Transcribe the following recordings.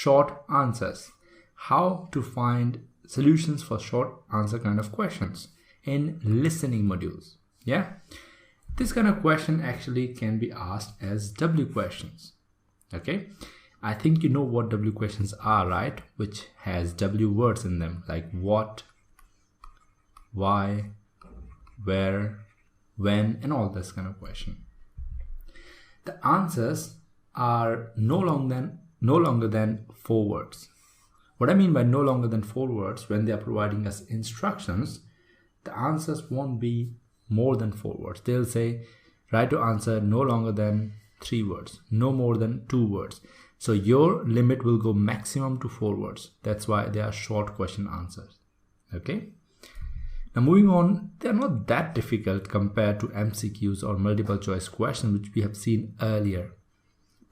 short answers. How to find solutions for short answer kind of questions in listening modules. Yeah, this kind of question actually can be asked as W questions. Okay, I think you know what W questions are, right? Which has W words in them, like what, why, where, when, and all this kind of question. The answers are no longer than 4 words. What I mean by no longer than 4 words, when they are providing us instructions, the answers won't be more than 4 words. They'll say, try to answer no longer than 3 words, no more than 2 words. So your limit will go maximum to 4 words. That's why they are short question answers. Okay. Now moving on, they're not that difficult compared to MCQs or multiple choice questions, which we have seen earlier.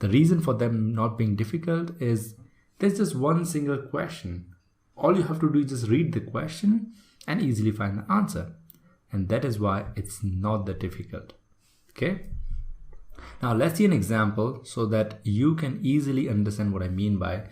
The reason for them not being difficult is there's just one single question. All you have to do is just read the question and easily find the answer. And that is why it's not that difficult. Okay. Now let's see an example so that you can easily understand what I mean by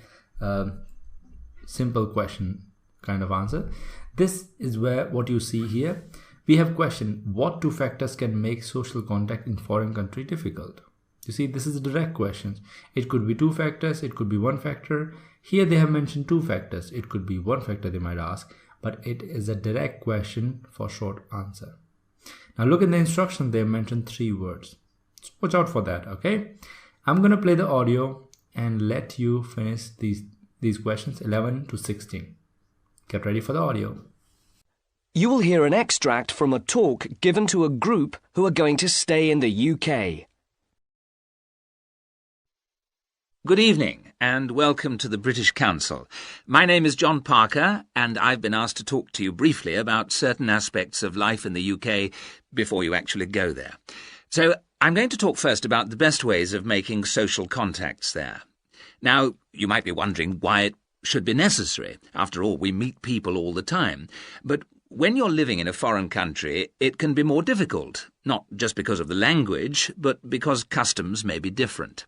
simple question kind of answer. This is where what you see here. We have question, what 2 factors can make social contact in foreign country difficult? You see, this is a direct question. It could be 2 factors, it could be 1 factor. Here they have mentioned 2 factors. It could be 1 factor they might ask, but it is a direct question for short answer. Now look in the instruction, they mentioned 3 words. So watch out for that, okay? I'm gonna play the audio and let you finish these questions 11 to 16. Get ready for the audio. You will hear an extract from a talk given to a group who are going to stay in the UK. Good evening and welcome to the British Council. My name is John Parker and I've been asked to talk to you briefly about certain aspects of life in the UK before you actually go there. So I'm going to talk first about the best ways of making social contacts there. Now, you might be wondering why it should be necessary. After all, we meet people all the time. But when you're living in a foreign country, it can be more difficult, not just because of the language, but because customs may be different.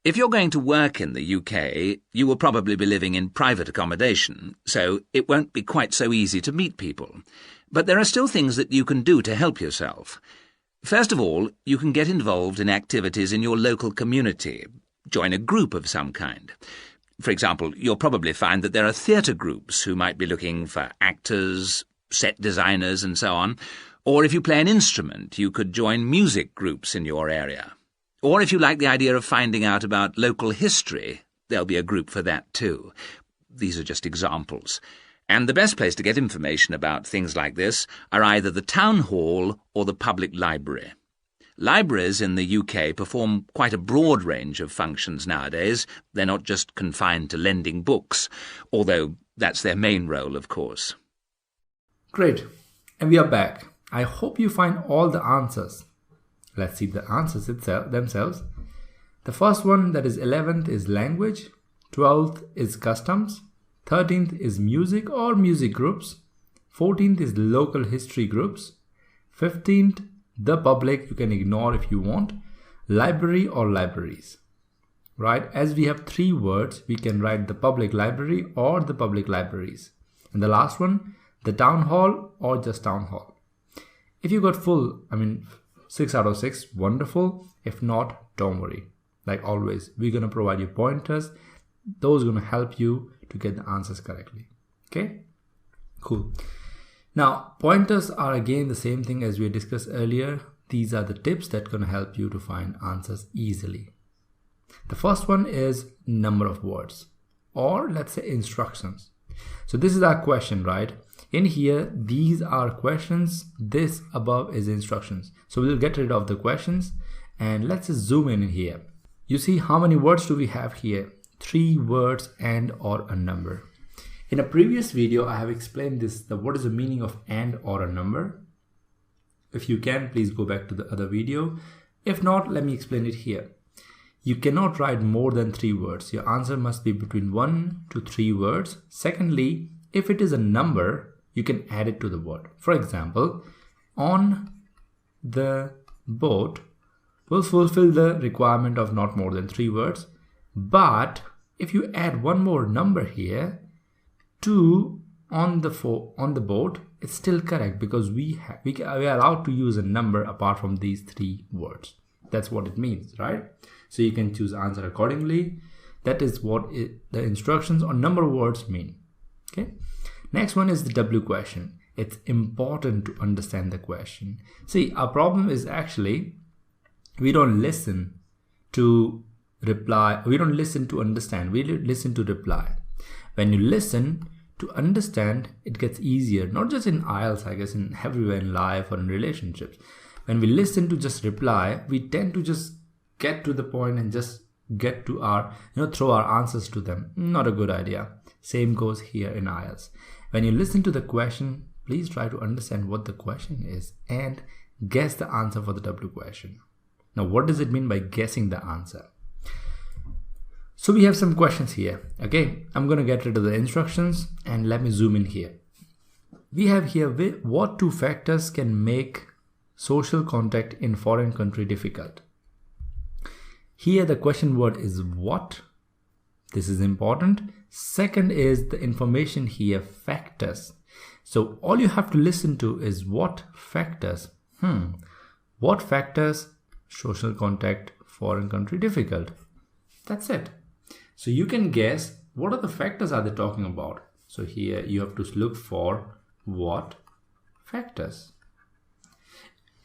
If you're going to work in the UK, you will probably be living in private accommodation, so it won't be quite so easy to meet people. But there are still things that you can do to help yourself. First of all, you can get involved in activities in your local community. Join a group of some kind. For example, you'll probably find that there are theatre groups who might be looking for actors, set designers and so on. Or if you play an instrument, you could join music groups in your area. Or if you like the idea of finding out about local history, there'll be a group for that too. These are just examples. And the best place to get information about things like this are either the town hall or the public library. Libraries in the UK perform quite a broad range of functions nowadays. They're not just confined to lending books, although that's their main role, of course. Great. And we are back. I hope you find all the answers. Let's see the answers themselves. The first one, that is 11th, is language. 12th is customs. 13th is music or music groups. 14th is local history groups. 15th, the public, you can ignore if you want. Library or libraries. Right? As we have 3 words, we can write the public library or the public libraries. And the last one, the town hall or just town hall. If you got full, 6 out of 6, wonderful. If not, don't worry. Like always, we're going to provide you pointers. Those are going to help you to get the answers correctly. Okay? Cool. Now, pointers are again the same thing as we discussed earlier. These are the tips that are going to help you to find answers easily. The first one is number of words, or let's say instructions. So this is our question, right? In here, these are questions. This above is instructions. So we'll get rid of the questions and let's just zoom in here. You see how many words do we have here? 3 words and or a number. In a previous video, I have explained this, what is the meaning of and or a number. If you can, please go back to the other video. If not, let me explain it here. You cannot write more than 3 words. Your answer must be between 1 to 3 words. Secondly, if it is a number, you can add it to the word. For example, on the boat will fulfill the requirement of not more than 3 words. But if you add one more number here, 2 on the board, it's still correct because we are allowed to use a number apart from these 3 words. That's what it means, right? So you can choose answer accordingly. That is what the instructions on number of words mean. Okay. Next one is the W question. It's important to understand the question. See, our problem is actually we don't listen to reply. We don't listen to understand. We listen to reply. When you listen to understand, it gets easier. Not just in IELTS, I guess, in everywhere in life or in relationships. When we listen to just reply, we tend to just get to the point and just get to our, throw our answers to them. Not a good idea. Same goes here in IELTS. When you listen to the question, please try to understand what the question is and guess the answer for the W question. Now, what does it mean by guessing the answer? So we have some questions here. Okay, I'm going to get rid of the instructions and let me zoom in here. We have here what 2 factors can make social contact in foreign country difficult. Here the question word is what. This is important. Second is the information here, factors. So all you have to listen to is what factors. What factors social contact foreign country difficult? That's it. So you can guess what are the factors are they talking about. So here you have to look for what factors.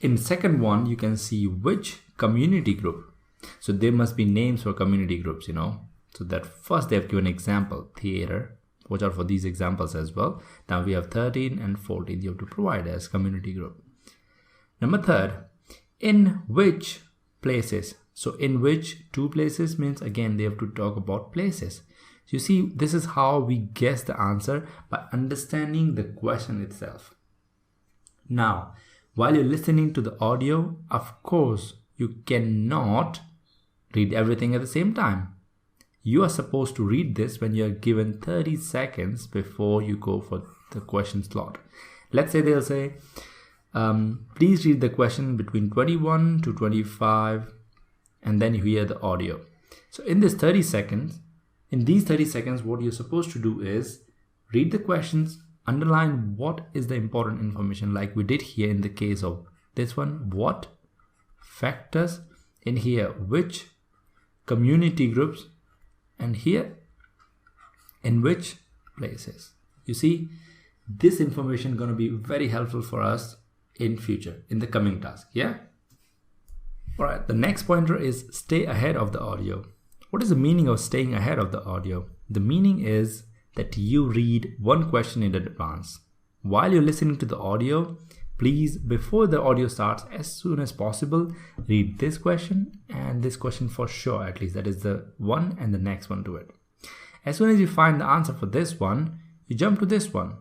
In second one, you can see which community group. So there must be names for community groups, So that first they have given example, theater. Watch out for these examples as well. Now we have 13 and 14 you have to provide as community group. Number third, in which places. So in which 2 places means again they have to talk about places. So you see, this is how we guess the answer by understanding the question itself. Now, while you're listening to the audio, of course, you cannot read everything at the same time. You are supposed to read this when you're given 30 seconds before you go for the question slot. Let's say they'll say, please read the question between 21 to 25 and then you hear the audio. So in these 30 seconds, what you're supposed to do is read the questions, underline what is the important information like we did here in the case of this one, what factors, in here which community groups, and here in which places. You see, this information is going to be very helpful for us in future, in the coming task. Yeah. All right. The next pointer is stay ahead of the audio. What is the meaning of staying ahead of the audio? The meaning is that you read one question in advance. While you're listening to the audio, please, before the audio starts, as soon as possible, read this question and this question for sure, at least. That is the one and the next one to it. As soon as you find the answer for this one, you jump to this one,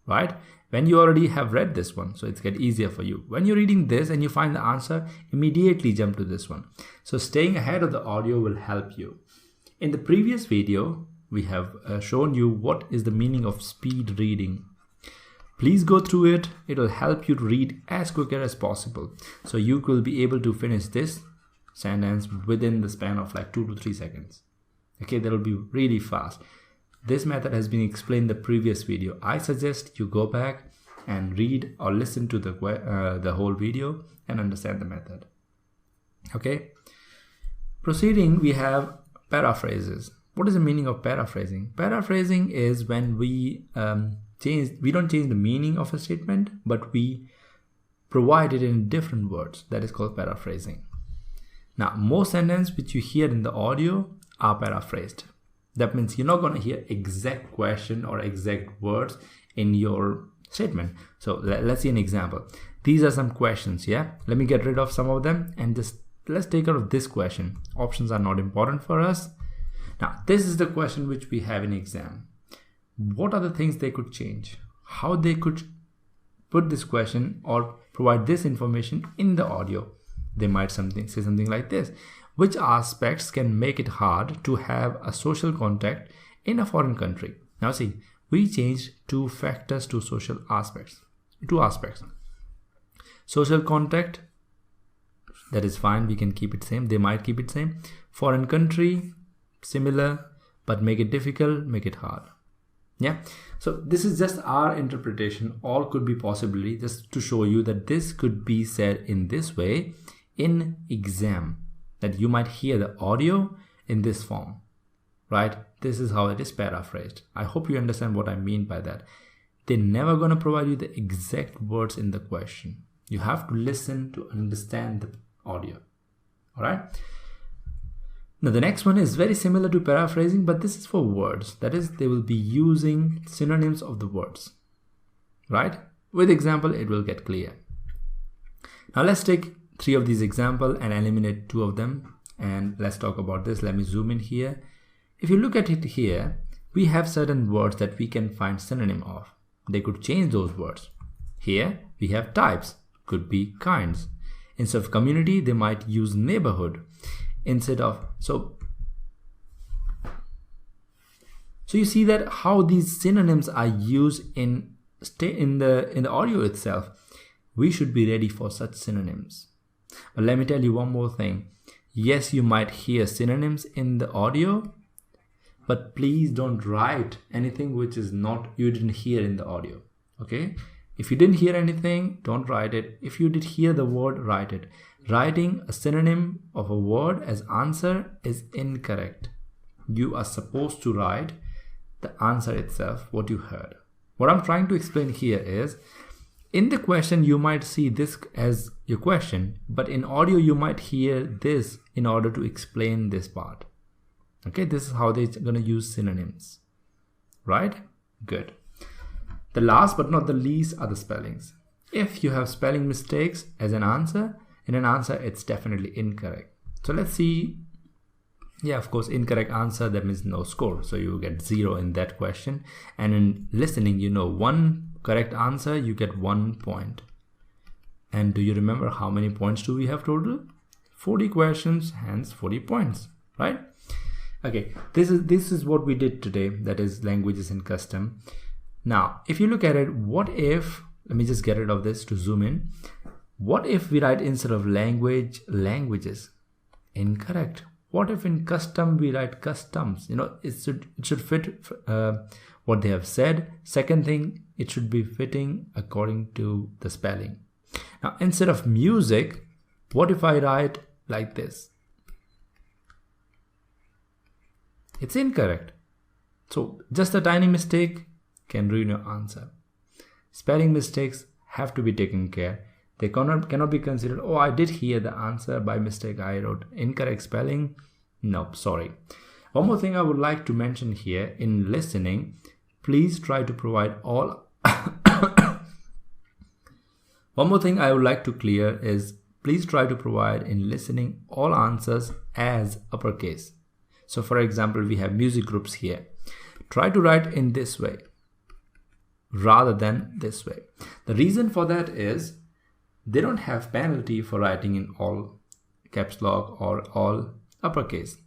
right? When you already have read this one, so it's get easier for you. When you're reading this and you find the answer, immediately jump to this one. So staying ahead of the audio will help you. In the previous video, we have shown you what is the meaning of speed reading. Please go through it. It will help you to read as quicker as possible. So you will be able to finish this sentence within the span of like 2 to 3 seconds. Okay, that will be really fast. This method has been explained in the previous video. I suggest you go back and read or listen to the whole video and understand the method. Okay. Proceeding, we have paraphrases. What is the meaning of paraphrasing? Paraphrasing is when we don't change the meaning of a statement, but we provide it in different words. That is called paraphrasing. Now, most sentences which you hear in the audio are paraphrased. That means you're not going to hear exact question or exact words in your statement. So let's see an example. These are some questions. Yeah, let me get rid of some of them and just let's take out of this question. Options are not important for us. Now, this is the question which we have in exam. What are the things they could change? How they could put this question or provide this information in the audio? They might say something like this. Which aspects can make it hard to have a social contact in a foreign country? Now see, we changed 2 factors to social aspects. 2 aspects. Social contact, that is fine. We can keep it same. They might keep it same. Foreign country, similar. but make it difficult, make it hard. Yeah, so this is just our interpretation. All could be possibly just to show you that this could be said in this way in exam, that you might hear the audio in this form, right? This is how it is paraphrased. I hope you understand what I mean by that. They're never going to provide you the exact words in the question. You have to listen to understand the audio. All right. Now the next one is very similar to paraphrasing, but this is for words. That is, they will be using synonyms of the words, right? With example, it will get clear. Now let's take 3 of these examples and eliminate 2 of them. And let's talk about this. Let me zoom in here. If you look at it here, we have certain words that we can find synonym of. They could change those words. Here we have types, could be kinds. Instead of community, they might use neighborhood. Instead of so you see that how these synonyms are used in the audio itself. We should be ready for such synonyms. But let me tell you one more thing. Yes, you might hear synonyms in the audio, but please don't write anything which is not you didn't hear in the audio. Okay, if you didn't hear anything, don't write it. If you did hear the word, write it. Writing a synonym of a word as answer is incorrect. You are supposed to write the answer itself, what you heard. What I'm trying to explain here is, in the question you might see this as your question, but in audio you might hear this in order to explain this part. Okay, this is how they're going to use synonyms, right? Good. The last but not the least are the spellings. If you have spelling mistakes as an answer, in an answer, it's definitely incorrect. So let's see. Yeah, of course, incorrect answer, that means no score. So you get 0 in that question. And in listening, you know, 1 correct answer, you get 1 point. And do you remember how many points do we have total? 40 questions, hence 40 points, right? Okay, this is what we did today. That is languages in custom. Now, if you look at it, what if, let me just get rid of this to zoom in. What if we write instead of language, languages? Incorrect. What if in custom we write customs? You know, it should fit what they have said. Second thing, it should be fitting according to the spelling. Now, instead of music, what if I write like this? It's incorrect. So just a tiny mistake can ruin your answer. Spelling mistakes have to be taken care. They cannot be considered, oh, I did hear the answer, by mistake I wrote incorrect spelling. No, sorry. One more thing I would like to mention here, in listening, please try to provide all one more thing I would like to clear is, please try to provide in listening all answers as uppercase. So for example, we have music groups here. Try to write in this way rather than this way. The reason for that is, they don't have penalty for writing in all caps lock or all uppercase.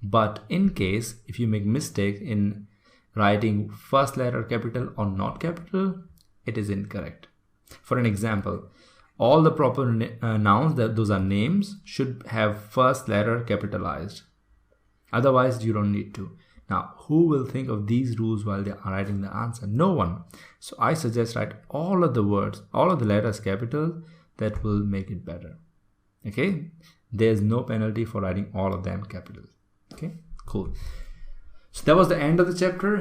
But in case if you make mistake in writing first letter capital or not capital, it is incorrect. For an example, all the proper nouns, those are names, should have first letter capitalized. Otherwise, you don't need to. Now, who will think of these rules while they are writing the answer? No one. So I suggest write all of the words, all of the letters capital. That will make it better. Okay, there's no penalty for writing all of them capitals. Okay, cool. So that was the end of the chapter.